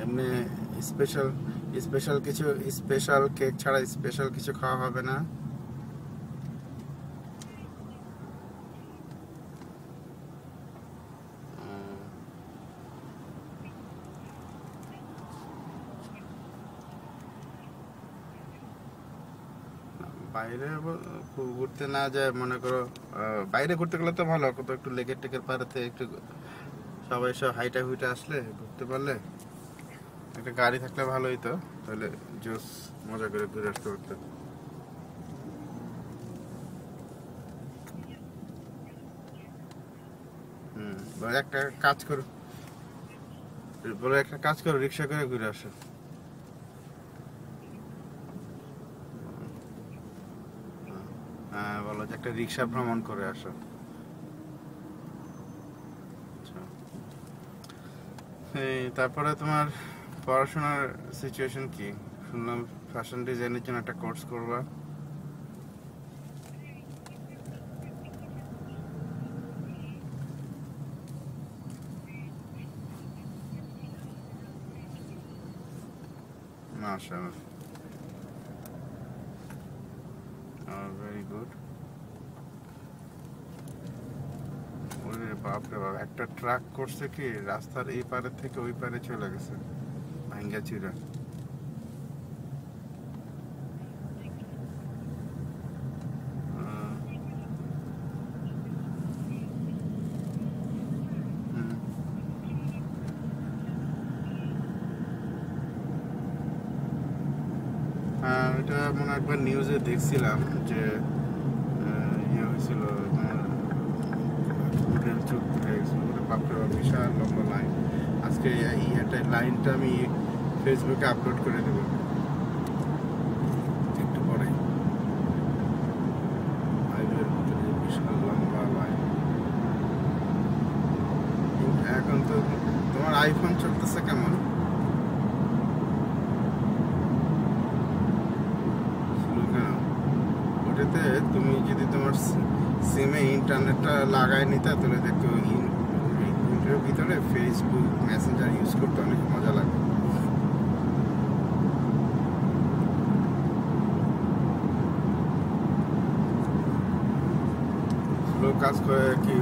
এমনি special special কিছু special cake ছাড়া স্পেশাল কিছু খাওয়া হবে না? বাইরে ঘুরতে না যায়, মনে করো বাইরে ঘুরতে গেলে তো ভালো, কত একটু লেকের টেকের পাড়াতে একটু সবাই সব হাইটা হুইটা আসলে ঘুরতে পারলে, একটা গাড়ি থাকলে ভালো হইতো, তাহলে জোস মজা করে ঘুরে আসতে পারতো। বলে একটা কাজ করো, একটা কাজ করো, রিক্সা করে ঘুরে আসো। হ্যাঁ, বলো যে একটা রিক্সা ভ্রমণ করে আসো। আচ্ছা। এই তারপরে তোমার পড়াশোনার সিচুয়েশন কি? শুনলাম ফ্যাশন ডিজাইনের জন্য একটা কোর্স করবা। মাশাআল্লাহ, ভেরি গুড। ওরে বাপ রে বাপ, একটা ট্রাক করছে কি রাস্তার এই পারে থেকে ওই পারে চলে গেছে ভাঙ্গা চুরা। হ্যাঁ, এটা মনে হয় একবার নিউজে দেখছিলাম যে ইয়ে হয়েছিল, রেল চুক্তি হয়ে গেছিল। ওরে বাপ রে বাপ, বিশাল লম্বা লাইন। আজকে এই লাইনটা আমি ফেসবুকে আপলোড করে দেবো একটু পরে। হাইওয়ের ভিতরে বিশাল লম্বা লাইন। এখন তো তোমার আইফোন চলতেছে কেমন? স্লো কেন? ওটাতে তুমি যদি তোমার সিমে ইন্টারনেটটা লাগাই নিতে, তাহলে দেখতো ইন্টারভিউর ভিতরে ফেসবুক মেসেঞ্জার ইউজ করতে অনেক মজা লাগে। স্লো কাজ করে কি